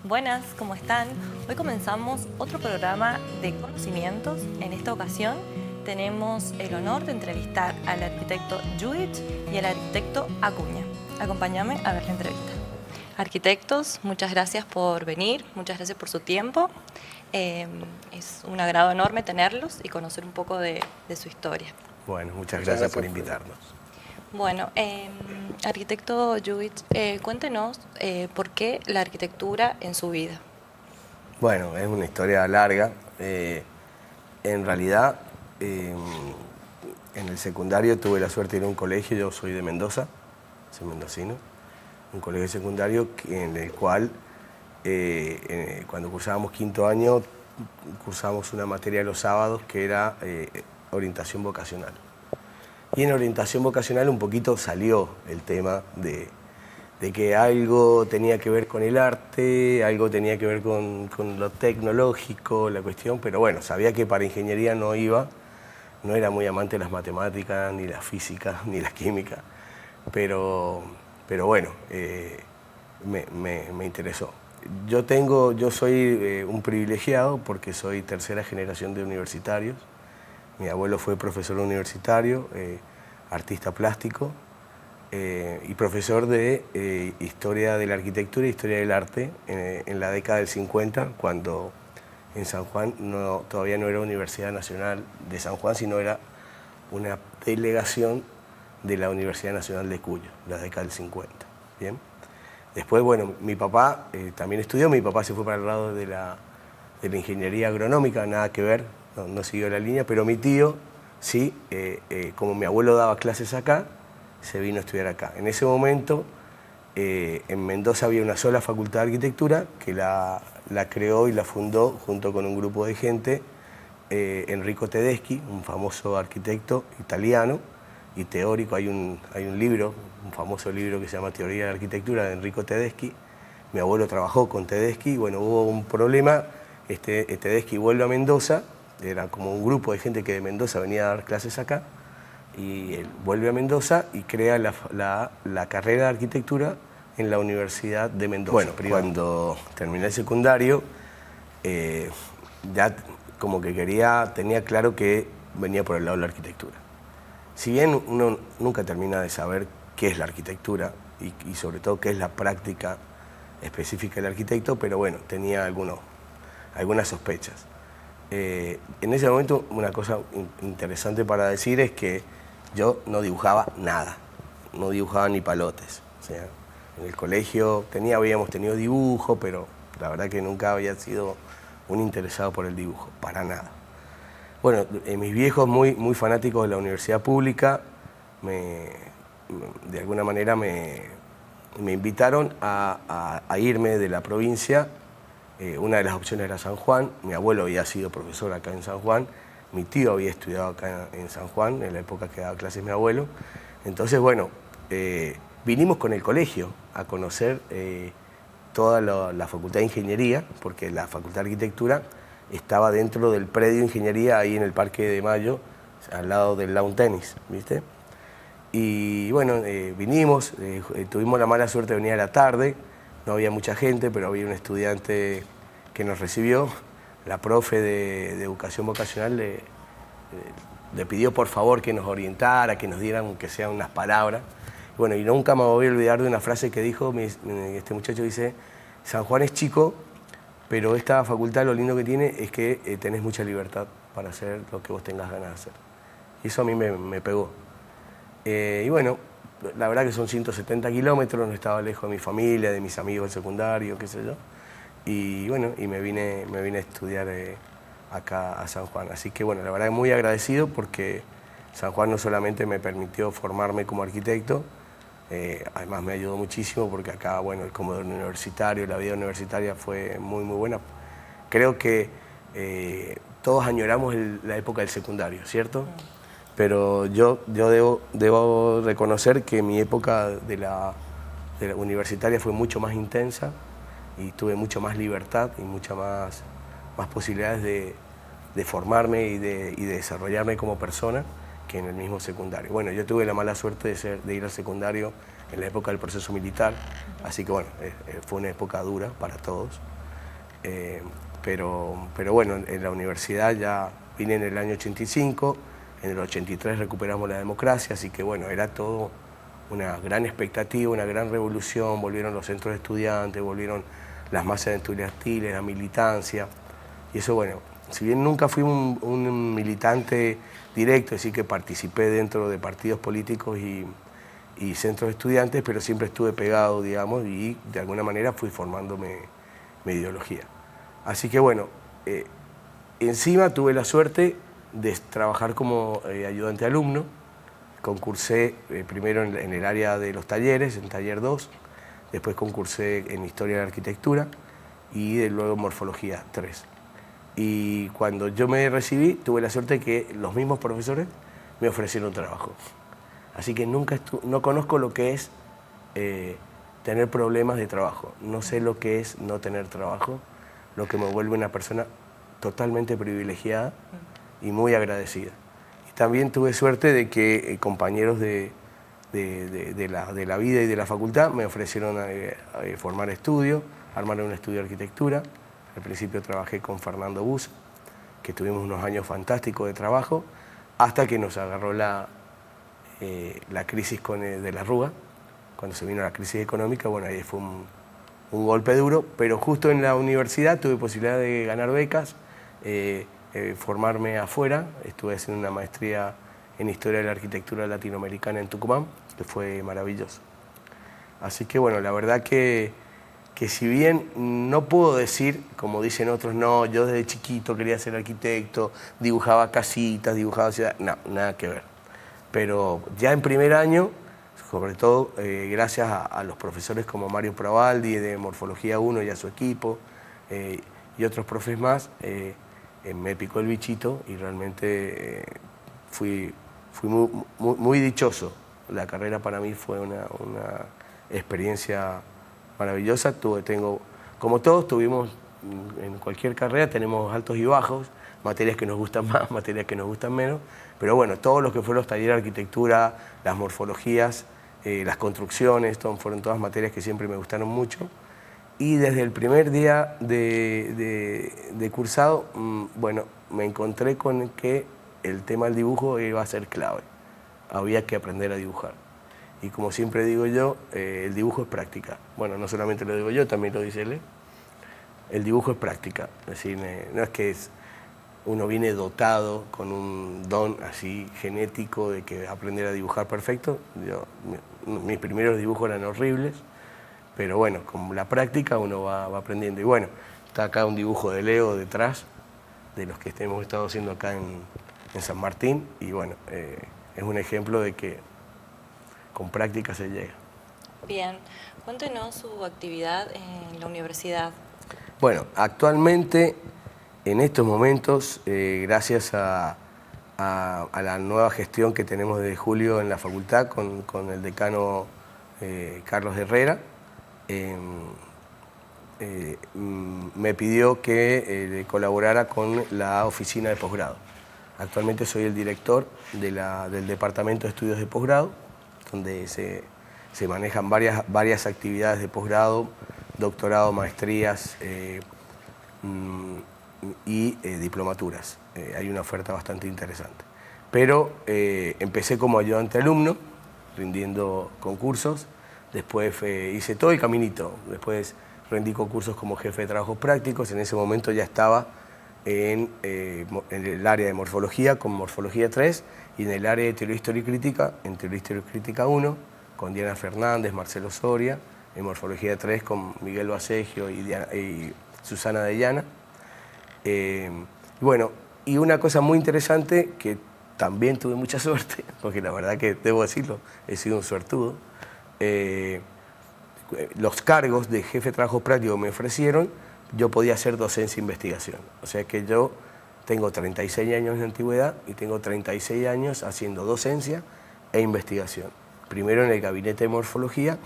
Buenas, ¿cómo están? Hoy comenzamos otro programa de conocimientos. En esta ocasión tenemos el honor de entrevistar al arquitecto Judith y al arquitecto Acuña. Acompáñame a ver la entrevista. Arquitectos, muchas gracias por venir, muchas gracias por su tiempo. Es un agrado enorme tenerlos y conocer un poco de su historia. Bueno, muchas gracias por invitarnos. Bueno, arquitecto Judith, cuéntenos por qué la arquitectura en su vida. Bueno, es una historia larga. En realidad, en el secundario tuve la suerte de ir a un colegio, yo soy de Mendoza, soy mendocino, un colegio secundario en el cual cuando cursábamos quinto año, cursábamos una materia los sábados que era orientación vocacional. Y en orientación vocacional un poquito salió el tema de que algo tenía que ver con el arte, algo tenía que ver con lo tecnológico, la cuestión, pero bueno, sabía que para ingeniería no iba, no era muy amante de las matemáticas, ni la física, ni la química, pero bueno, me interesó. Yo soy un privilegiado porque soy tercera generación de universitarios. Mi abuelo fue profesor universitario, artista plástico y profesor de Historia de la Arquitectura y Historia del Arte en la década del 50, cuando en San Juan todavía no era Universidad Nacional de San Juan, sino era una delegación de la Universidad Nacional de Cuyo, la década del 50. ¿Bien? Después, bueno, mi papá también estudió, mi papá se fue para el lado de la ingeniería agronómica, nada que ver, no siguió la línea, pero mi tío sí, como mi abuelo daba clases acá, se vino a estudiar acá. En ese momento, en Mendoza había una sola facultad de arquitectura que la creó y la fundó junto con un grupo de gente, Enrico Tedeschi, un famoso arquitecto italiano y teórico. Hay un libro, un famoso libro que se llama Teoría de la Arquitectura de Enrico Tedeschi. Mi abuelo trabajó con Tedeschi, bueno, hubo un problema, Tedeschi vuelve a Mendoza, era como un grupo de gente que de Mendoza venía a dar clases acá, y él vuelve a Mendoza y crea la carrera de arquitectura en la Universidad de Mendoza. Bueno, cuando terminé el secundario, ya como que tenía claro que venía por el lado de la arquitectura. Si bien uno nunca termina de saber qué es la arquitectura y sobre todo qué es la práctica específica del arquitecto, pero bueno, tenía algunas sospechas. En ese momento una cosa interesante para decir es que yo no dibujaba nada, no dibujaba ni palotes. O sea, en el colegio habíamos tenido dibujo, pero la verdad que nunca había sido un interesado por el dibujo, para nada. Bueno, mis viejos muy fanáticos de la universidad pública, de alguna manera me invitaron a irme de la provincia. Una de las opciones era San Juan. Mi abuelo había sido profesor acá en San Juan, mi tío había estudiado acá en San Juan, en la época que daba clases mi abuelo. Entonces, bueno, vinimos con el colegio a conocer toda la Facultad de Ingeniería, porque la Facultad de Arquitectura estaba dentro del predio de Ingeniería, ahí en el Parque de Mayo, al lado del lawn tenis, ¿viste? Y bueno, vinimos, tuvimos la mala suerte de venir a la tarde. No había mucha gente, pero había un estudiante que nos recibió. La profe de educación vocacional le pidió por favor que nos orientara, que nos dieran aunque sean unas palabras. Bueno, y nunca me voy a olvidar de una frase que dijo este muchacho, dice: San Juan es chico, pero esta facultad lo lindo que tiene es que tenés mucha libertad para hacer lo que vos tengas ganas de hacer. Y eso a mí me pegó. Y bueno, la verdad que son 170 kilómetros, no estaba lejos de mi familia, de mis amigos del secundario, qué sé yo. Y bueno, y me vine a estudiar acá a San Juan. Así que bueno, la verdad que muy agradecido porque San Juan no solamente me permitió formarme como arquitecto, además me ayudó muchísimo porque acá, bueno, el comedor universitario, la vida universitaria fue muy buena. Creo que todos añoramos la época del secundario, ¿cierto? Pero yo debo reconocer que mi época de la universitaria fue mucho más intensa y tuve mucho más libertad y muchas más posibilidades de formarme y de desarrollarme como persona que en el mismo secundario. Bueno, yo tuve la mala suerte de ir al secundario en la época del proceso militar, así que bueno, fue una época dura para todos. Pero bueno, en la universidad ya vine en el año 85, en el 83 recuperamos la democracia, así que bueno, era todo una gran expectativa, una gran revolución, volvieron los centros de estudiantes, volvieron las masas estudiantiles, la militancia, y eso bueno, si bien nunca fui un militante directo, es decir, que participé dentro de partidos políticos y centros de estudiantes, pero siempre estuve pegado, digamos, y de alguna manera fui formándome mi ideología. Así que bueno, encima tuve la suerte de trabajar como ayudante alumno. Concursé primero en el área de los talleres, en taller 2, después concursé en Historia de la Arquitectura y luego en Morfología 3. Y cuando yo me recibí, tuve la suerte de que los mismos profesores me ofrecieron trabajo. Así que no conozco lo que es tener problemas de trabajo, no sé lo que es no tener trabajo, lo que me vuelve una persona totalmente privilegiada y muy agradecida. Y también tuve suerte de que compañeros de la vida y de la facultad me ofrecieron formar estudio, armar un estudio de arquitectura. Al principio trabajé con Fernando Bus, que tuvimos unos años fantásticos de trabajo, hasta que nos agarró la crisis de la Rúa. Cuando se vino la crisis económica, bueno, ahí fue un golpe duro, pero justo en la universidad tuve posibilidad de ganar becas, formarme afuera. Estuve haciendo una maestría en Historia de la Arquitectura Latinoamericana en Tucumán, que fue maravilloso. Así que bueno, la verdad que si bien no puedo decir, como dicen otros, no, yo desde chiquito quería ser arquitecto, dibujaba casitas, dibujaba ciudades, no, nada que ver. Pero ya en primer año, sobre todo gracias a los profesores como Mario Pravaldi de Morfología 1 y a su equipo, y otros profes más, me picó el bichito y realmente fui muy dichoso. La carrera para mí fue una experiencia maravillosa. Como todos tuvimos, en cualquier carrera tenemos altos y bajos, materias que nos gustan más, materias que nos gustan menos, pero bueno, todos los que fueron los talleres de arquitectura, las morfologías, las construcciones, fueron todas materias que siempre me gustaron mucho. Y desde el primer día de cursado, bueno, me encontré con que el tema del dibujo iba a ser clave. Había que aprender a dibujar. Y como siempre digo yo, el dibujo es práctica. Bueno, no solamente lo digo yo, también lo dice él. El dibujo es práctica. Es decir, no es que uno viene dotado con un don así genético de que aprender a dibujar perfecto. Mis primeros dibujos eran horribles, pero bueno, con la práctica uno va aprendiendo. Y bueno, está acá un dibujo de Leo detrás, de los que hemos estado haciendo acá en San Martín, y bueno, es un ejemplo de que con práctica se llega. Bien, cuéntenos su actividad en la universidad. Bueno, actualmente, en estos momentos, gracias a la nueva gestión que tenemos desde julio en la facultad con el decano Carlos Herrera, me pidió que colaborara con la oficina de posgrado. Actualmente soy el director del Departamento de Estudios de Posgrado, donde se manejan varias actividades de posgrado, doctorado, maestrías y diplomaturas. Hay una oferta bastante interesante. Pero empecé como ayudante alumno, rindiendo concursos, después hice todo el caminito, después rendí concursos como jefe de trabajos prácticos. En ese momento ya estaba en el área de morfología con Morfología 3 y en el área de teoría histórica y crítica, en teoría histórica y crítica 1, con Diana Fernández, Marcelo Soria, en Morfología 3 con Miguel Basegio y Susana de Llana. Bueno, y una cosa muy interesante que también tuve mucha suerte, porque la verdad que debo decirlo, he sido un suertudo. Los cargos de jefe de trabajo práctico me ofrecieron, yo podía hacer docencia e investigación. O sea que yo tengo 36 años de antigüedad y tengo 36 años haciendo docencia e investigación. Primero en el Gabinete de Morfología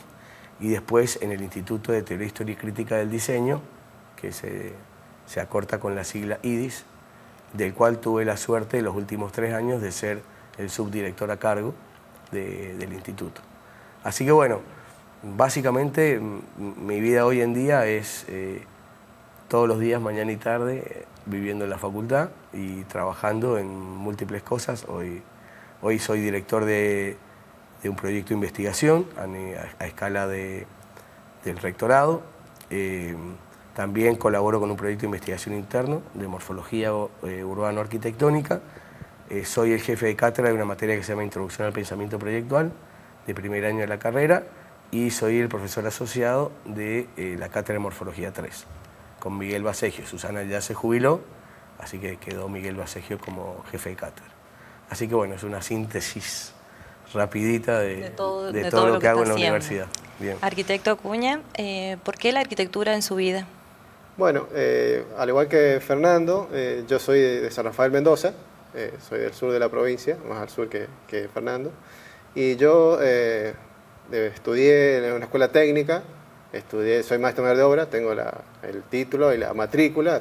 y después en el Instituto de Teoría Histórica y Crítica del Diseño, que se acorta con la sigla IDIS, del cual tuve la suerte los últimos 3 años de ser el subdirector a cargo del instituto. Así que bueno, Básicamente, mi vida hoy en día es todos los días, mañana y tarde, viviendo en la facultad y trabajando en múltiples cosas. Hoy soy director de un proyecto de investigación a escala del rectorado. También colaboro con un proyecto de investigación interno de morfología urbano-arquitectónica. Soy el jefe de cátedra de una materia que se llama Introducción al Pensamiento Proyectual, de primer año de la carrera, y soy el profesor asociado de la cátedra de Morfología 3, con Miguel Basegio. Susana ya se jubiló, así que quedó Miguel Basegio como jefe de cátedra. Así que bueno, es una síntesis rapidita de todo lo que hago en la universidad. Bien. Arquitecto Acuña, ¿por qué la arquitectura en su vida? Bueno, al igual que Fernando, yo soy de San Rafael, Mendoza, soy del sur de la provincia, más al sur que Fernando, y yo estudié en una escuela técnica, soy maestro mayor de obra, tengo el título y la matrícula,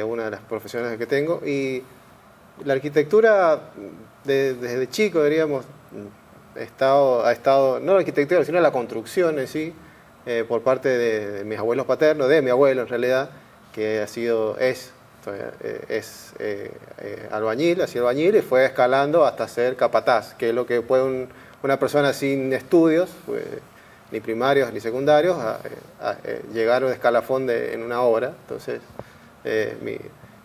una de las profesiones que tengo, y la arquitectura desde chico, diríamos, ha estado, no la arquitectura, sino la construcción en sí, por parte de mis abuelos paternos, de mi abuelo en realidad, que es albañil, hacía albañil y fue escalando hasta ser capataz, que es lo que puede una persona sin estudios, ni primarios ni secundarios, llegar a un escalafón en una obra.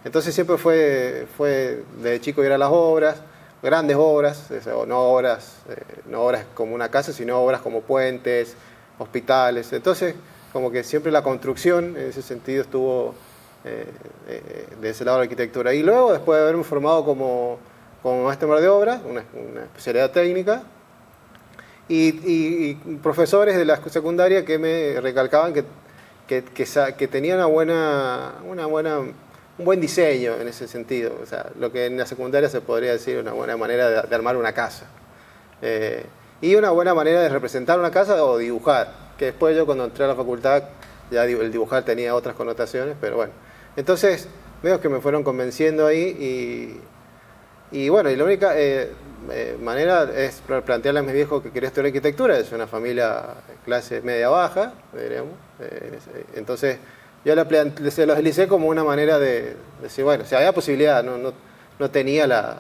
Entonces siempre fue desde chico ir a las obras, grandes obras, no obras como una casa, sino obras como puentes, hospitales. Entonces, como que siempre la construcción, en ese sentido, estuvo de ese lado de la arquitectura. Y luego, después de haberme formado como maestro mayor de obra, una especialidad técnica, y profesores de la secundaria que me recalcaban que tenía un buen diseño en ese sentido. O sea, lo que en la secundaria se podría decir una buena manera de armar una casa. Y una buena manera de representar una casa o dibujar, que después yo cuando entré a la facultad ya el dibujar tenía otras connotaciones, pero bueno. Entonces, veo que me fueron convenciendo ahí y bueno, y la única manera es plantearle a mis viejos que quería estudiar arquitectura. Es una familia clase media-baja, diríamos. Entonces, yo se los deslicé como una manera de decir, bueno, si había posibilidad, no tenía no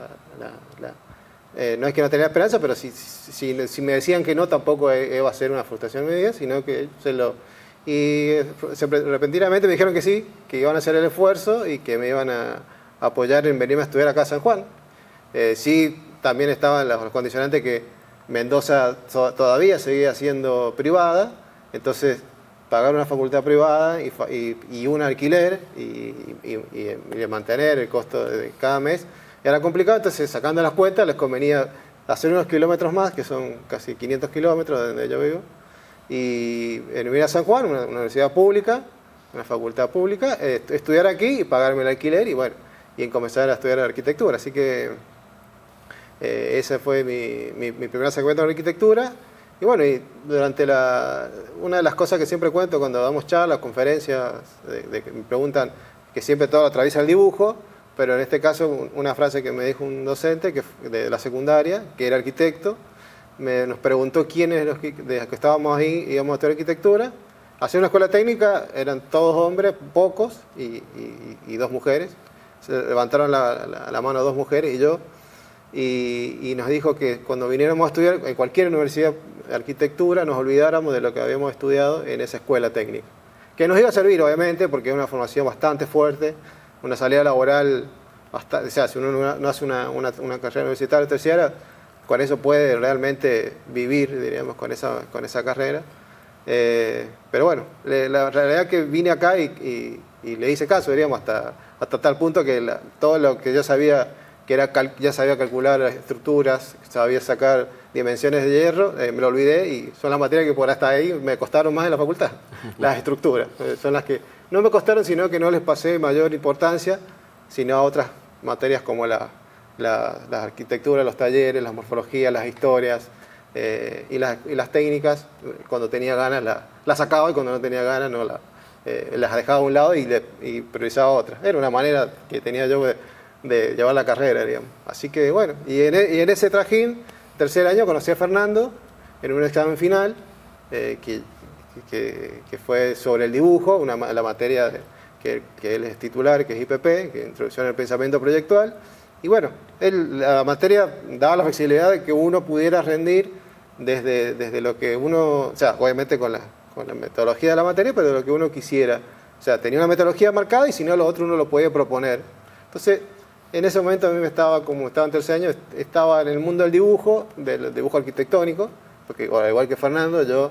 es que no tenía esperanza, pero si me decían que no, tampoco iba a ser una frustración en mi vida, sino que repentinamente me dijeron que sí, que iban a hacer el esfuerzo y que me iban a apoyar en venirme a estudiar acá a San Juan. Sí, también estaban los condicionantes que Mendoza todavía seguía siendo privada, entonces pagar una facultad privada y un alquiler y mantener el costo de cada mes era complicado. Entonces, sacando las cuentas, les convenía hacer unos kilómetros más, que son casi 500 kilómetros de donde yo vivo, y venir a San Juan, una universidad pública, una facultad pública, estudiar aquí y pagarme el alquiler y comenzar a estudiar arquitectura. Así que ese fue mi primer acercamiento a la arquitectura. Y bueno, y durante una de las cosas que siempre cuento cuando damos charlas, conferencias, que me preguntan, que siempre todo atraviesa el dibujo, pero en este caso una frase que me dijo un docente de la secundaria, que era arquitecto, nos preguntó quiénes de los que estábamos ahí íbamos a estudiar arquitectura. Hacia una escuela técnica eran todos hombres, pocos, y dos mujeres. Se levantaron la mano dos mujeres y yo. Y nos dijo que cuando viniéramos a estudiar en cualquier universidad de arquitectura nos olvidáramos de lo que habíamos estudiado en esa escuela técnica. Que nos iba a servir, obviamente, porque es una formación bastante fuerte, una salida laboral bastante. O sea, si uno no hace una carrera universitaria o terciaria, con eso puede realmente vivir, diríamos, con esa carrera. Pero bueno, la realidad es que vine acá y le hice caso, diríamos, hasta tal punto que todo lo que yo sabía, ya sabía calcular las estructuras, sabía sacar dimensiones de hierro, me lo olvidé y son las materias que por hasta ahí me costaron más en la facultad, las estructuras. Son las que no me costaron, sino que no les pasé mayor importancia, sino a otras materias como la arquitectura, los talleres, las morfologías, las historias y las técnicas. Cuando tenía ganas las sacaba y cuando no tenía ganas las dejaba a un lado y priorizaba otras. Era una manera que tenía yo de llevar la carrera, digamos. Así que bueno, y en ese trajín, tercer año, conocí a Fernando en un examen final que fue sobre el dibujo, la materia que él es titular, que es IPP, que es Introducción al Pensamiento Proyectual. Y bueno, la materia daba la flexibilidad de que uno pudiera rendir desde lo que uno, o sea, obviamente con la metodología de la materia, pero de lo que uno quisiera. O sea, tenía una metodología marcada y si no, lo otro uno lo podía proponer. Entonces, en ese momento a mí como estaba en tercer año, estaba en el mundo del dibujo arquitectónico, porque igual que Fernando, yo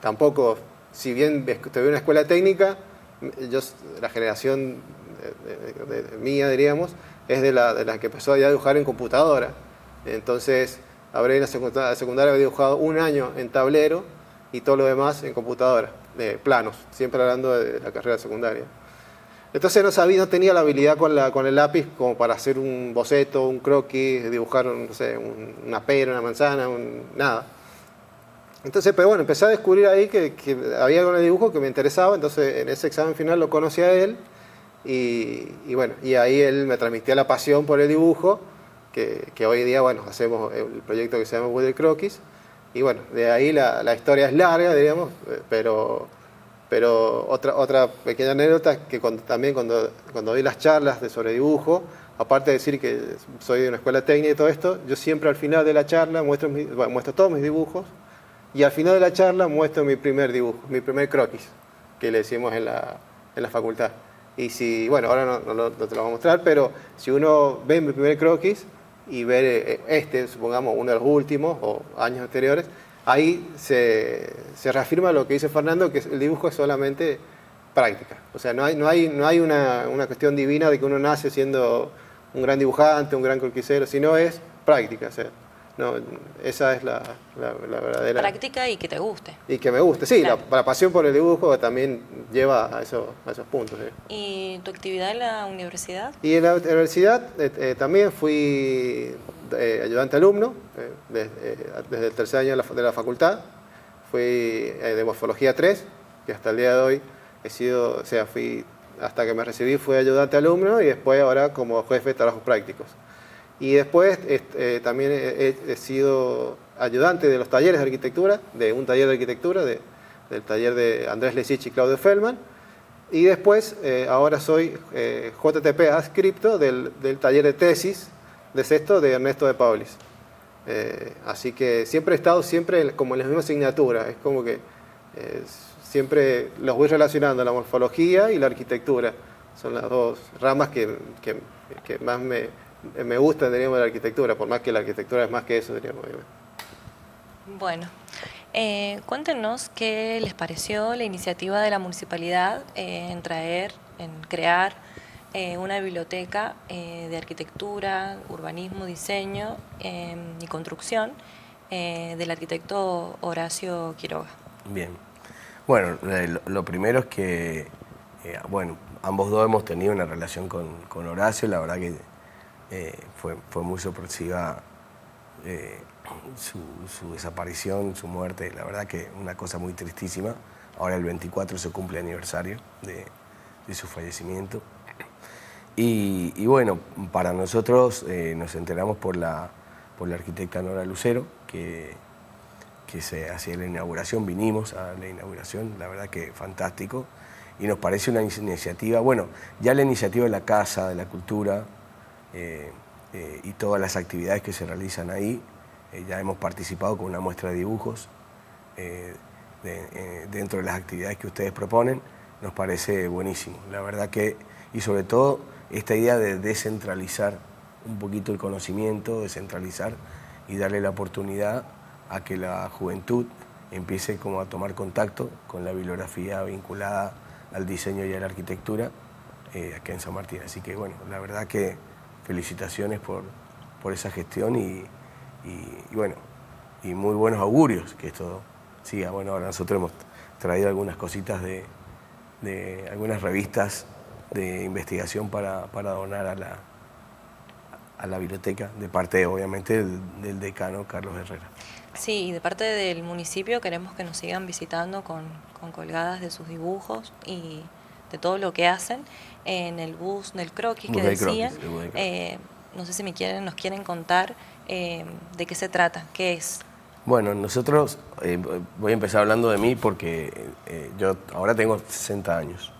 tampoco, si bien estuve en una escuela técnica, la generación mía, diríamos, es de la que empezó a dibujar en computadora. Entonces, habré en la secundaria había dibujado un año en tablero y todo lo demás en computadora, de planos, siempre hablando de la carrera secundaria. Entonces no tenía la habilidad con el lápiz como para hacer un boceto, un croquis, dibujar, no sé, una pera, una manzana, nada. Entonces, pero bueno, empecé a descubrir ahí que había algo en el dibujo que me interesaba, entonces en ese examen final lo conocí a él y bueno, y ahí él me transmitía la pasión por el dibujo, que hoy día, bueno, hacemos el proyecto que se llama Wooded Croquis, y bueno, de ahí la historia es larga, diríamos, pero otra pequeña anécdota es que cuando doy las charlas sobre dibujo, aparte de decir que soy de una escuela técnica y todo esto, yo siempre al final de la charla muestro todos mis dibujos y al final de la charla muestro mi primer dibujo, mi primer croquis, que le decimos en la facultad. Y si, bueno, ahora no te lo voy a mostrar, pero si uno ve mi primer croquis y ve supongamos, uno de los últimos o años anteriores, ahí se reafirma lo que dice Fernando, que el dibujo es solamente práctica. O sea, no hay una cuestión divina de que uno nace siendo un gran dibujante, un gran croquisero, sino es práctica. O sea, no, esa es la verdadera... Práctica y que te guste. Y que me guste, sí, claro. la pasión por el dibujo también lleva a esos puntos. ¿Sí? ¿Y tu actividad en la universidad? Y en la universidad también fui ayudante alumno, desde el tercer año de la facultad. Fui de Morfología 3, que hasta el día de hoy hasta que me recibí fui ayudante alumno y después ahora como jefe de trabajos prácticos. Y después también he sido ayudante de los talleres de arquitectura, de un taller de arquitectura, del taller de Andrés Lesich y Claudio Feldman. Y después, ahora soy JTP adscripto del taller de tesis de sexto de Ernesto de Paulis. Así que siempre he estado como en la misma asignatura. Es como que siempre los voy relacionando, la morfología y la arquitectura. Son las dos ramas que más me gustan, diríamos, de la arquitectura, por más que la arquitectura es más que eso, diríamos. Bueno, cuéntenos qué les pareció la iniciativa de la municipalidad en crear una biblioteca de arquitectura, urbanismo, diseño y construcción del arquitecto Horacio Quiroga. Bien. Bueno, lo primero es que, bueno, ambos dos hemos tenido una relación con Horacio, la verdad que fue muy sorpresiva su desaparición, su muerte, la verdad que una cosa muy tristísima. Ahora el 24 se cumple el aniversario de su fallecimiento. Y bueno, para nosotros nos enteramos por la arquitecta Nora Lucero, que se hacía la inauguración, vinimos a la inauguración, la verdad que fantástico, y nos parece una iniciativa, bueno, ya la iniciativa de la Casa de la Cultura y todas las actividades que se realizan ahí, ya hemos participado con una muestra de dibujos dentro de las actividades que ustedes proponen, nos parece buenísimo, la verdad que, y sobre todo esta idea de descentralizar un poquito el conocimiento, descentralizar y darle la oportunidad a que la juventud empiece como a tomar contacto con la bibliografía vinculada al diseño y a la arquitectura acá en San Martín. Así que bueno, la verdad que felicitaciones por esa gestión y bueno, y muy buenos augurios que esto siga. Bueno, ahora nosotros hemos traído algunas cositas de algunas revistas de investigación para donar a la biblioteca, de parte obviamente del decano Carlos Herrera. Sí, y de parte del municipio queremos que nos sigan visitando con colgadas de sus dibujos y de todo lo que hacen en el bus del croquis que decían. No sé si nos quieren contar de qué se trata, qué es. Bueno, nosotros, voy a empezar hablando de mí porque yo ahora tengo 60 años.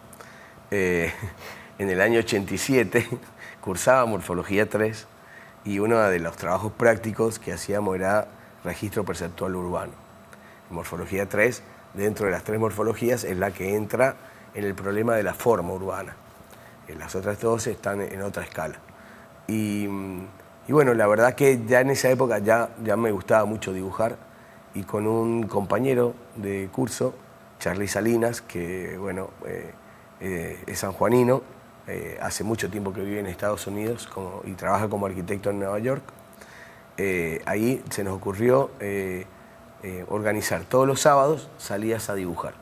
En el año 87 cursaba Morfología 3 y uno de los trabajos prácticos que hacíamos era registro perceptual urbano. Morfología 3, dentro de las 3 morfologías, es la que entra en el problema de la forma urbana. Las otras 2 están en otra escala. Y bueno, la verdad que ya en esa época ya me gustaba mucho dibujar, y con un compañero de curso, Charly Salinas, que bueno, es sanjuanino, hace mucho tiempo que vive en Estados Unidos y trabaja como arquitecto en Nueva York. Ahí se nos ocurrió organizar todos los sábados salidas a dibujar,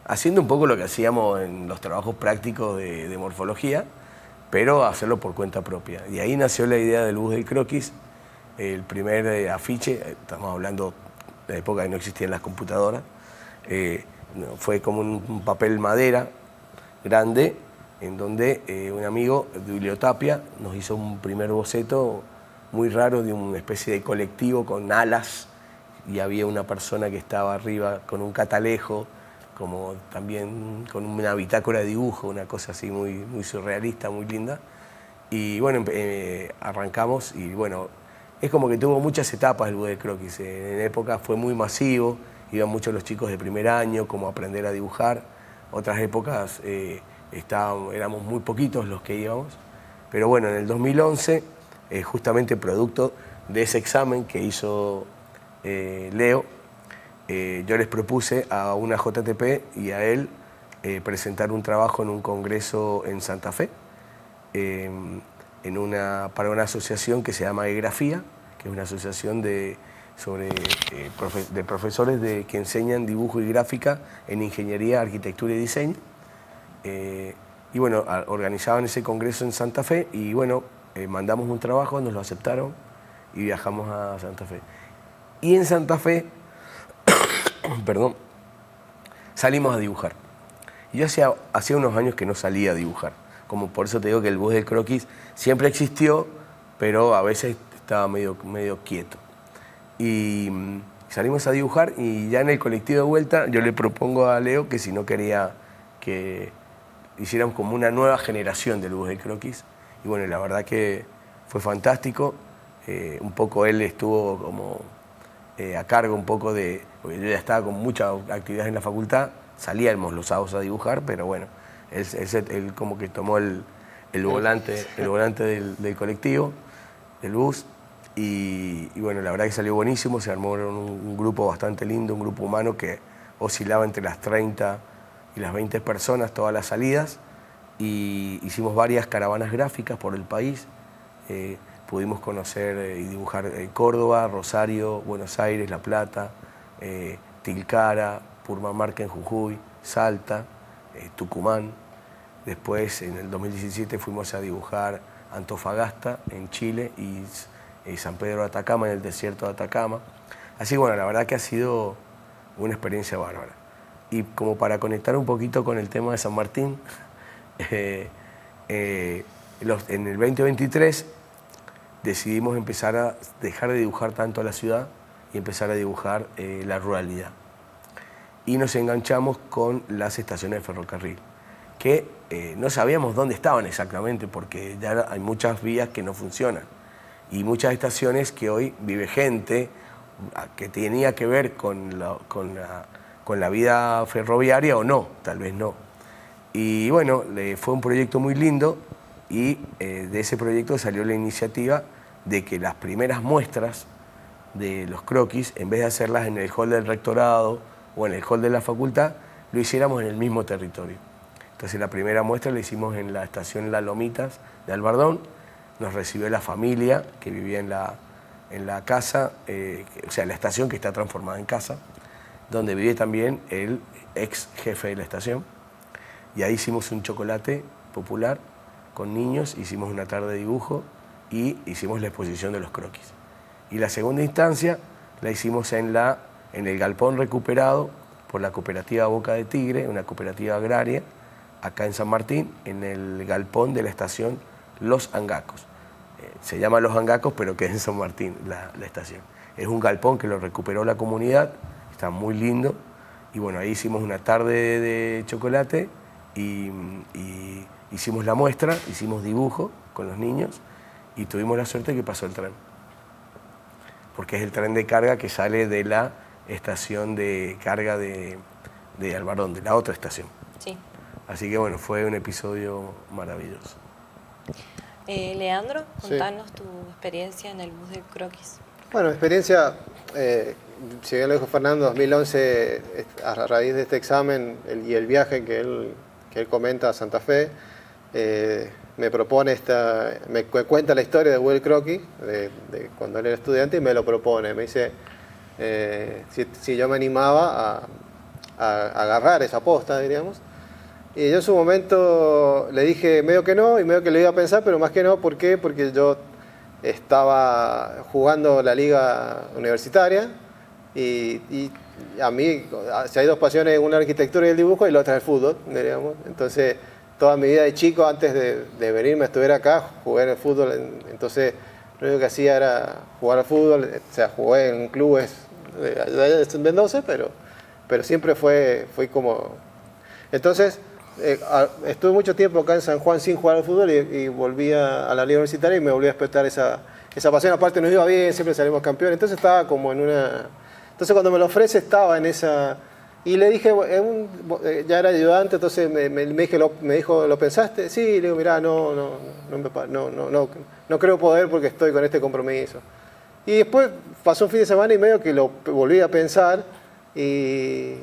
haciendo un poco lo que hacíamos en los trabajos prácticos de morfología, pero hacerlo por cuenta propia. Y ahí nació la idea del bus del croquis. El primer afiche, estamos hablando de la época que no existían las computadoras, fue como un papel madera grande, en donde un amigo, Duilio Tapia, nos hizo un primer boceto muy raro de una especie de colectivo con alas, y había una persona que estaba arriba con un catalejo, como también con una bitácora de dibujo, una cosa así muy surrealista, muy linda. Y bueno, arrancamos, y bueno, es como que tuvo muchas etapas el bus del croquis. En época fue muy masivo, iban muchos los chicos de primer año, como a aprender a dibujar. Otras épocas éramos muy poquitos los que íbamos. Pero bueno, en el 2011, justamente producto de ese examen que hizo Leo, yo les propuse a una JTP y a él presentar un trabajo en un congreso en Santa Fe, para una asociación que se llama eGrafía, que es una asociación de profesores que enseñan dibujo y gráfica en ingeniería, arquitectura y diseño. Y bueno, organizaban ese congreso en Santa Fe, y bueno, mandamos un trabajo, nos lo aceptaron y viajamos a Santa Fe. Y en Santa Fe, perdón, salimos a dibujar. Y yo hacía unos años que no salía a dibujar. Como por eso te digo que el bus del croquis siempre existió, pero a veces estaba medio quieto. Y salimos a dibujar, y ya en el colectivo de vuelta yo le propongo a Leo que si no quería que hiciéramos como una nueva generación del bus del croquis. Y bueno, la verdad que fue fantástico. Un poco él estuvo como a cargo un poco porque yo ya estaba con muchas actividades en la facultad, salíamos los sábados a dibujar, pero bueno, él como que tomó el volante del colectivo, del bus, y bueno, la verdad que salió buenísimo. Se armó un grupo bastante lindo, un grupo humano que oscilaba entre las 30 y las 20 personas todas las salidas, y hicimos varias caravanas gráficas por el país. Pudimos conocer y dibujar Córdoba, Rosario, Buenos Aires, La Plata, Tilcara, Purmamarca en Jujuy, Salta, Tucumán. Después, en el 2017, fuimos a dibujar Antofagasta en Chile y San Pedro de Atacama, en el desierto de Atacama. Así que bueno, la verdad que ha sido una experiencia bárbara. Y como para conectar un poquito con el tema de San Martín, en el 2023 decidimos empezar a dejar de dibujar tanto a la ciudad y empezar a dibujar la ruralidad. Y nos enganchamos con las estaciones de ferrocarril, que no sabíamos dónde estaban exactamente, porque ya hay muchas vías que no funcionan y muchas estaciones que hoy vive gente que tenía que ver con la vida ferroviaria o no, tal vez no. Y bueno, fue un proyecto muy lindo, y de ese proyecto salió la iniciativa de que las primeras muestras de los croquis, en vez de hacerlas en el hall del rectorado o en el hall de la facultad, lo hiciéramos en el mismo territorio. Entonces la primera muestra la hicimos en la estación Las Lomitas de Albardón. Nos recibió la familia que vivía en la casa, o sea, la estación que está transformada en casa, donde vive también el ex jefe de la estación. Y ahí hicimos un chocolate popular con niños, hicimos una tarde de dibujo y hicimos la exposición de los croquis. Y la segunda instancia la hicimos en el galpón recuperado por la cooperativa Boca de Tigre, una cooperativa agraria, acá en San Martín, en el galpón de la estación Los Angacos. Se llama Los Angacos, pero que es en San Martín la estación. Es un galpón que lo recuperó la comunidad, está muy lindo. Y bueno, ahí hicimos una tarde de chocolate y hicimos la muestra, hicimos dibujo con los niños y tuvimos la suerte que pasó el tren. Porque es el tren de carga que sale de la estación de carga de Albarrón, de la otra estación. Sí. Así que bueno, fue un episodio maravilloso. Leandro, contanos tu experiencia en el bus del croquis. Bueno, experiencia, si bien lo dijo Fernando, 2011, a raíz de este examen y el viaje que él comenta a Santa Fe, me propone me cuenta la historia de Will Croquis, de cuando él era estudiante, y me lo propone. Me dice si yo me animaba a agarrar esa posta, diríamos. Y yo en su momento le dije medio que no y medio que le iba a pensar, pero más que no. ¿Por qué? Porque yo estaba jugando la liga universitaria y a mí, si hay dos pasiones, una la arquitectura y el dibujo y la otra el fútbol, diríamos. Entonces, toda mi vida de chico, antes de venirme a estudiar acá, jugué en el fútbol. Entonces, lo único que hacía era jugar al fútbol. O sea, jugué en clubes de Mendoza, pero siempre fui como... Entonces, estuve mucho tiempo acá en San Juan sin jugar al fútbol y volví a la liga universitaria y me volví a despertar esa pasión. Aparte nos iba bien, siempre salimos campeones, entonces estaba como en una... Entonces cuando me lo ofrece estaba en esa... Y le dije, ya era ayudante, entonces me dijo, ¿lo pensaste? Sí, le digo, mirá, no creo poder porque estoy con este compromiso. Y después pasó un fin de semana y medio que lo volví a pensar y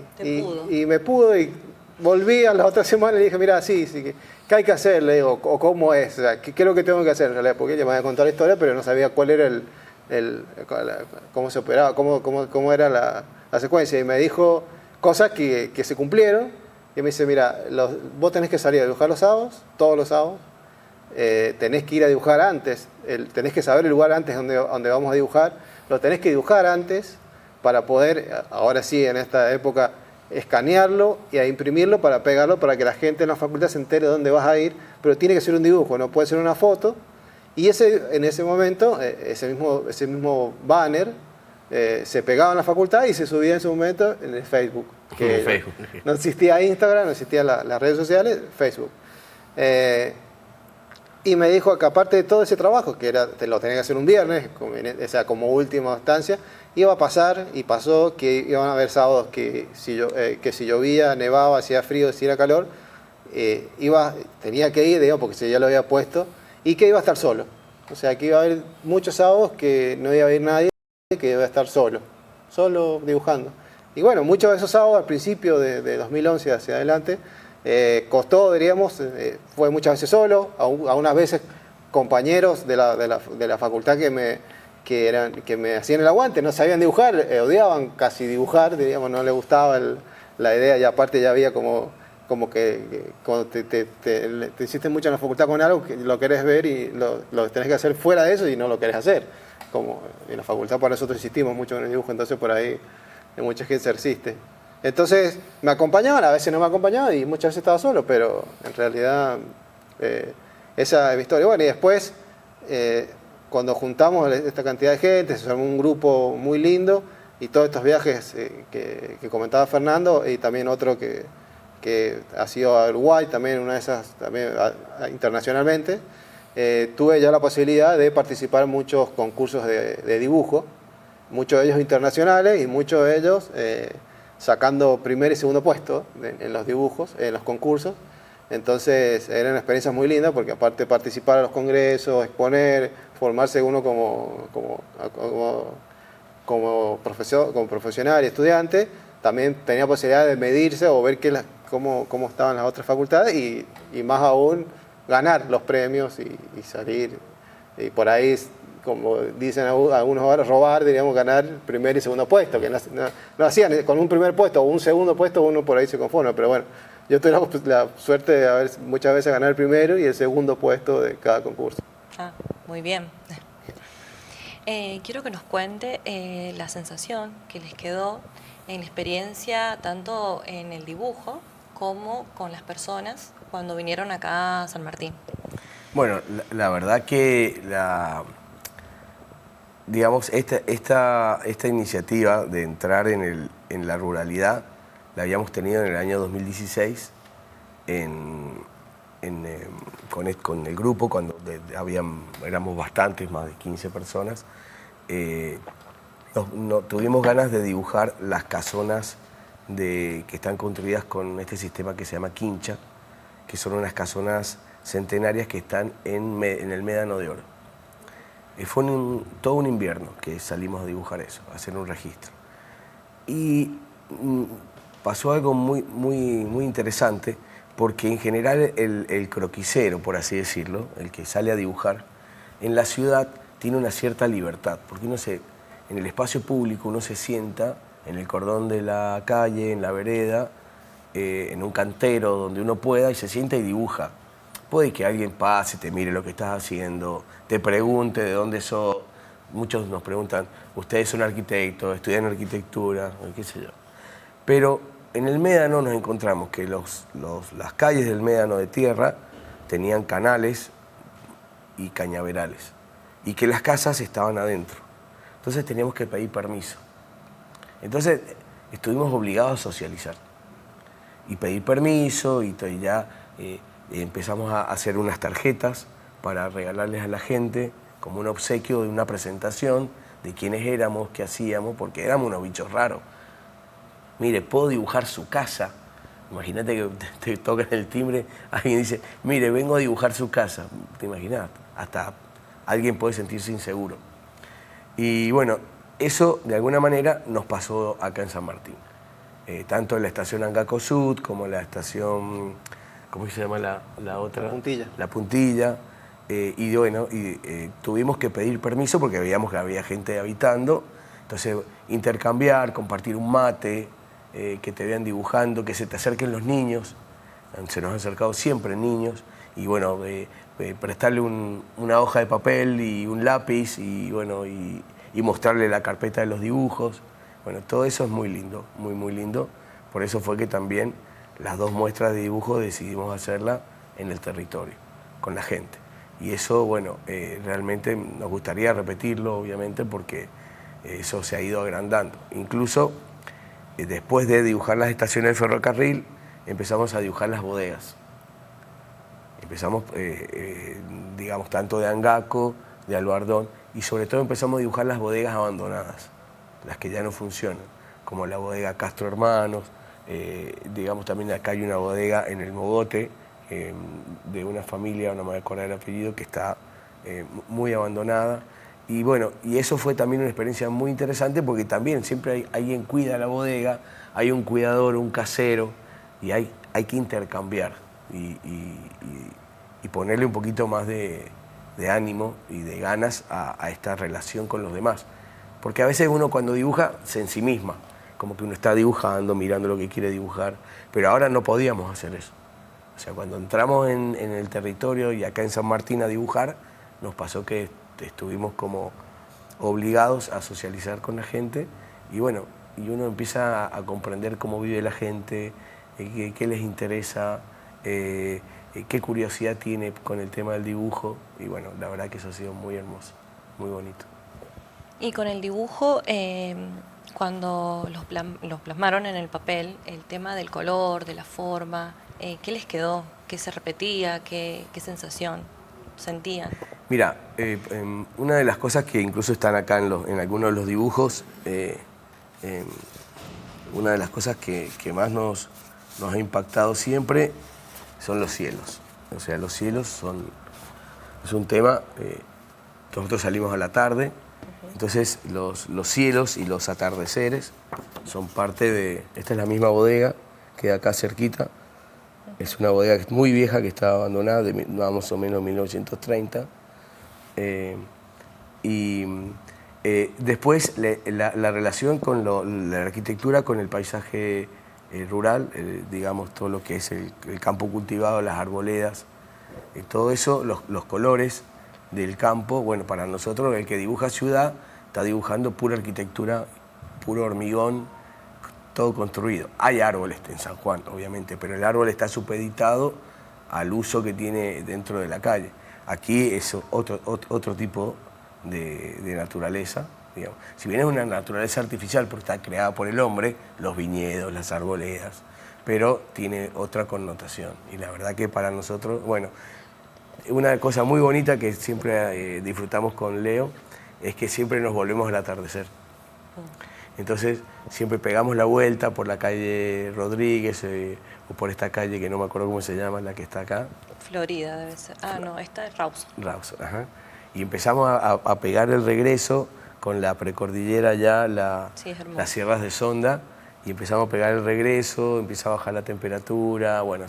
me pudo y volví a la otra semana y le dije, mira, sí, ¿qué hay que hacer? Le digo, o cómo es, o sea, ¿qué es lo que tengo que hacer en realidad? Porque ella me había contado la historia, pero no sabía cuál era cómo se operaba, cómo era la secuencia. Y me dijo cosas que se cumplieron. Y me dice, mira, vos tenés que salir a dibujar los sábados, todos los sábados. Tenés que ir a dibujar antes, tenés que saber el lugar antes donde vamos a dibujar. Lo tenés que dibujar antes para poder, ahora sí, en esta época, escanearlo y a imprimirlo para pegarlo para que la gente en la facultad se entere de dónde vas a ir, pero tiene que ser un dibujo, no puede ser una foto. Y en ese momento, ese mismo banner se pegaba en la facultad y se subía en su momento en el Facebook. Que no existía Instagram, no existían las redes sociales, Facebook. Y me dijo que aparte de todo ese trabajo, que lo tenía que hacer un viernes, o sea, como última instancia, iba a pasar, y pasó, que iban a haber sábados que si llovía, nevaba, hacía frío, si era calor, tenía que ir, digamos, porque si ya lo había puesto, y que iba a estar solo. O sea, que iba a haber muchos sábados que no iba a haber nadie, que iba a estar solo dibujando. Y bueno, muchos de esos sábados, al principio de 2011 hacia adelante, costó, diríamos, fue muchas veces solo, a unas veces compañeros de la facultad que me hacían el aguante, no sabían dibujar, odiaban casi dibujar, diríamos, no les gustaba la idea, y aparte ya había como que cuando te hiciste mucho en la facultad con algo, que lo querés ver y lo tenés que hacer fuera de eso y no lo querés hacer. Como en la facultad para nosotros insistimos mucho en el dibujo, entonces por ahí mucha gente se resiste. Entonces me acompañaban, a veces no me acompañaban y muchas veces estaba solo, pero en realidad esa es mi historia. Bueno, y después, cuando juntamos esta cantidad de gente, se armó un grupo muy lindo y todos estos viajes que comentaba Fernando, y también otro que ha sido a Uruguay, también una de esas, también internacionalmente, tuve ya la posibilidad de participar en muchos concursos de dibujo, muchos de ellos internacionales y muchos de ellos sacando primer y segundo puesto en los dibujos, en los concursos. Entonces eran experiencias muy lindas porque aparte de participar en los congresos, exponer, formarse uno como profesional y estudiante, también tenía posibilidad de medirse o ver cómo estaban las otras facultades y más aún ganar los premios y salir. Y por ahí, como dicen algunos ahora, robar, diríamos, ganar primer y segundo puesto, que no hacían, con un primer puesto o un segundo puesto uno por ahí se conforma, pero bueno, yo tuve la suerte de haber muchas veces ganar el primero y el segundo puesto de cada concurso. Ah, muy bien. Quiero que nos cuente la sensación que les quedó en la experiencia tanto en el dibujo como con las personas cuando vinieron acá a San Martín. Bueno, la verdad que digamos, esta iniciativa de entrar en la ruralidad la habíamos tenido en el año 2016 con el grupo, cuando éramos bastantes, más de 15 personas. Tuvimos ganas de dibujar las casonas que están construidas con este sistema que se llama quincha, que son unas casonas centenarias que están en el Médano de Oro. Fue todo un invierno que salimos a dibujar eso, a hacer un registro. Y pasó algo muy, muy, muy interesante, porque en general el croquisero, por así decirlo, el que sale a dibujar, en la ciudad tiene una cierta libertad, porque en el espacio público uno se sienta en el cordón de la calle, en la vereda, en un cantero donde uno pueda, y se sienta y dibuja. Puede que alguien pase, te mire lo que estás haciendo, te pregunte de dónde sos. Muchos nos preguntan, ¿ustedes son arquitectos, estudian arquitectura, qué sé yo? Pero en el Médano nos encontramos que las calles del Médano de tierra tenían canales y cañaverales, y que las casas estaban adentro. Entonces teníamos que pedir permiso. Entonces estuvimos obligados a socializar y pedir permiso, y ya empezamos a hacer unas tarjetas para regalarles a la gente como un obsequio de una presentación de quiénes éramos, qué hacíamos, porque éramos unos bichos raros. Mire, puedo dibujar su casa. Imagínate que te tocan el timbre, alguien dice, mire, vengo a dibujar su casa. ¿Te imaginas? Hasta alguien puede sentirse inseguro. Y bueno, eso de alguna manera nos pasó acá en San Martín. Tanto en la estación Angaco Sud como en la estación, ¿cómo se llama la otra? La Puntilla. La Puntilla. Y bueno, tuvimos que pedir permiso porque veíamos que había gente habitando. Entonces, intercambiar, compartir un mate, que te vean dibujando, que se te acerquen los niños. Se nos han acercado siempre niños. Y bueno, prestarle una hoja de papel y un lápiz y bueno, y mostrarle la carpeta de los dibujos. Bueno, todo eso es muy lindo, muy, muy lindo. Por eso fue que también las 2 muestras de dibujo decidimos hacerla en el territorio, con la gente. Y eso, bueno, realmente nos gustaría repetirlo, obviamente, porque eso se ha ido agrandando. Incluso después de dibujar las estaciones del ferrocarril, empezamos a dibujar las bodegas. Empezamos, digamos, tanto de Angaco, de Albardón, y sobre todo empezamos a dibujar las bodegas abandonadas, las que ya no funcionan, como la bodega Castro Hermanos. Digamos, también acá hay una bodega en el Mogote, de una familia, no me voy a acordar el apellido, que está muy abandonada. Y bueno, y eso fue también una experiencia muy interesante, porque también siempre alguien cuida la bodega, hay un cuidador, un casero, y hay que intercambiar y ponerle un poquito más de ánimo y de ganas a esta relación con los demás. Porque a veces uno cuando dibuja se ensimisma, como que uno está dibujando, mirando lo que quiere dibujar, pero ahora no podíamos hacer eso. O sea, cuando entramos en el territorio y acá en San Martín a dibujar, nos pasó que estuvimos como obligados a socializar con la gente, y bueno, y uno empieza a comprender cómo vive la gente, qué les interesa, qué curiosidad tiene con el tema del dibujo, y bueno, la verdad que eso ha sido muy hermoso, muy bonito. Y con el dibujo, cuando los plasmaron en el papel, el tema del color, de la forma, ¿qué les quedó? ¿Qué se repetía? ¿Qué sensación sentían? Mira, una de las cosas que incluso están acá en algunos de los dibujos, una de las cosas que más nos ha impactado siempre son los cielos. O sea, los cielos es un tema, nosotros salimos a la tarde, entonces los cielos y los atardeceres son parte de... Esta es la misma bodega, queda acá cerquita. Es una bodega muy vieja que está abandonada, de más o menos 1930. Después la relación con la arquitectura, con el paisaje rural, digamos, todo lo que es el campo cultivado, las arboledas, todo eso, los colores del campo. Bueno, para nosotros el que dibuja ciudad está dibujando pura arquitectura, puro hormigón, todo construido. Hay árboles en San Juan, obviamente, pero el árbol está supeditado al uso que tiene dentro de la calle. Aquí es otro tipo de naturaleza, digamos. Si bien es una naturaleza artificial porque está creada por el hombre, los viñedos, las arboledas, pero tiene otra connotación. Y la verdad que para nosotros, bueno, una cosa muy bonita que siempre disfrutamos con Leo es que siempre nos volvemos al atardecer. Entonces siempre pegamos la vuelta por la calle Rodríguez o por esta calle que no me acuerdo cómo se llama, la que está acá. Florida debe ser. Ah, no, esta es Rawson. Rawson, ajá. Y empezamos a pegar el regreso con la precordillera ya, Sí, es hermoso. las sierras de Sonda, y empezamos a pegar el regreso, empieza a bajar la temperatura, bueno,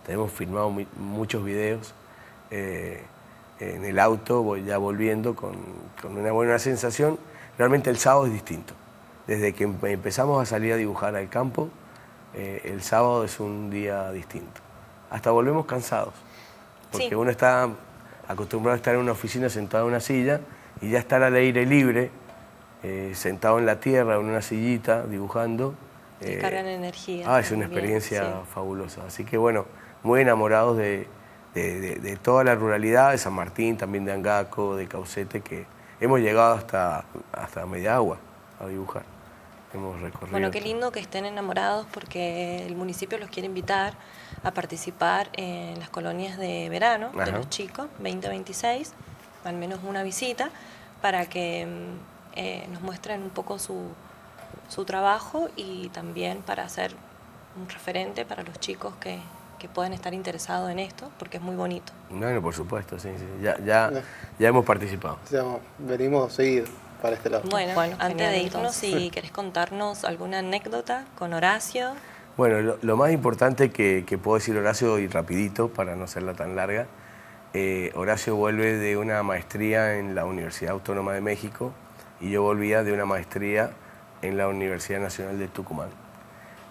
tenemos filmado muchos videos en el auto, voy ya volviendo con una buena sensación. Realmente el sábado es distinto. Desde que empezamos a salir a dibujar al campo, el sábado es un día distinto. Hasta volvemos cansados, porque Sí. uno está acostumbrado a estar en una oficina sentado en una silla y ya estar al aire libre, sentado en la tierra, en una sillita, dibujando. Descargan energía. Es una también, experiencia sí. fabulosa. Así que bueno, muy enamorados de toda la ruralidad, de San Martín, también de Angaco, de Caucete, que hemos llegado hasta Media Agua a dibujar. Hemos recorrido. Bueno, qué lindo que estén enamorados porque el municipio los quiere invitar a participar en las colonias de verano de Ajá. los chicos, 2026, al menos una visita, para que nos muestren un poco su trabajo y también para ser un referente para los chicos que pueden estar interesados en esto, porque es muy bonito. Bueno, por supuesto, sí. Ya hemos participado. O sea, venimos seguido para este lado. Bueno, antes Genial, de irnos, entonces. si querés contarnos alguna anécdota con Horacio. Bueno, lo más importante que puedo decir, Horacio, y rapidito, para no hacerla tan larga, Horacio vuelve de una maestría en la Universidad Autónoma de México y yo volvía de una maestría en la Universidad Nacional de Tucumán.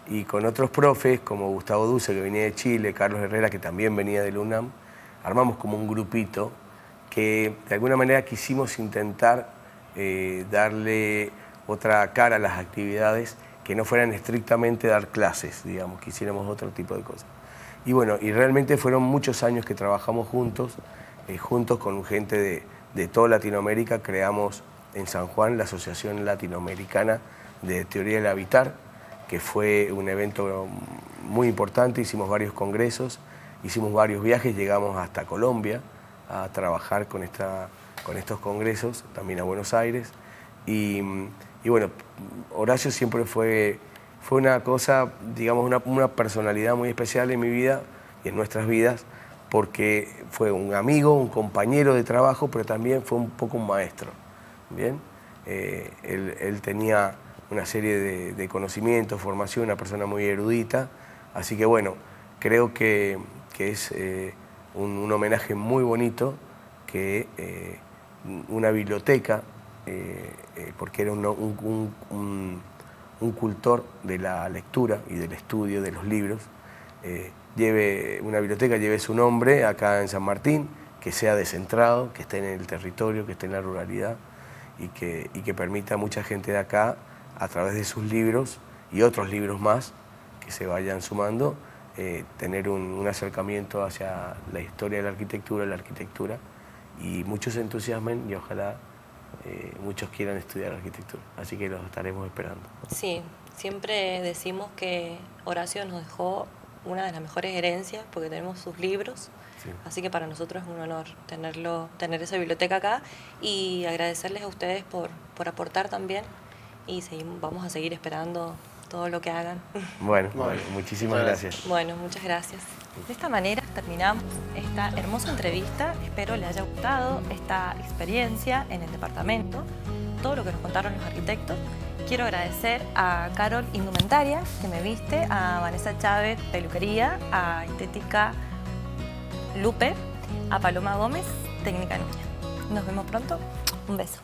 Y con otros profes, como Gustavo Duce, que venía de Chile, Carlos Herrera, que también venía del UNAM, armamos como un grupito que de alguna manera quisimos intentar darle otra cara a las actividades que no fueran estrictamente dar clases, digamos, que hiciéramos otro tipo de cosas. Y bueno, y realmente fueron muchos años que trabajamos juntos con gente de toda Latinoamérica. Creamos en San Juan la Asociación Latinoamericana de Teoría del Habitar, que fue un evento muy importante. Hicimos varios congresos, hicimos varios viajes, llegamos hasta Colombia a trabajar con estos congresos, también a Buenos Aires. Y bueno, Horacio siempre fue una cosa, digamos, una personalidad muy especial en mi vida y en nuestras vidas, porque fue un amigo, un compañero de trabajo, pero también fue un poco un maestro. ¿Bien? Él tenía una serie de conocimientos, formación, una persona muy erudita, así que bueno, creo que es un homenaje muy bonito, que una biblioteca, porque era un cultor de la lectura y del estudio de los libros, una biblioteca lleve su nombre acá en San Martín, que sea descentrado, que esté en el territorio, que esté en la ruralidad y que permita a mucha gente de acá, a través de sus libros y otros libros más que se vayan sumando, tener un acercamiento hacia la historia de la arquitectura, y muchos se entusiasmen y ojalá muchos quieran estudiar arquitectura. Así que los estaremos esperando. Sí, siempre decimos que Horacio nos dejó una de las mejores herencias porque tenemos sus libros. Sí. Así que para nosotros es un honor tener esa biblioteca acá y agradecerles a ustedes por aportar también y vamos a seguir esperando todo lo que hagan. Bueno, muchísimas gracias. Bueno, muchas gracias. De esta manera terminamos esta hermosa entrevista. Espero le haya gustado esta experiencia en el departamento, todo lo que nos contaron los arquitectos. Quiero agradecer a Carol Indumentaria, que me viste, a Vanessa Chávez, Peluquería, a Estética Lupe, a Paloma Gómez, Técnica Nuña. Nos vemos pronto. Un beso.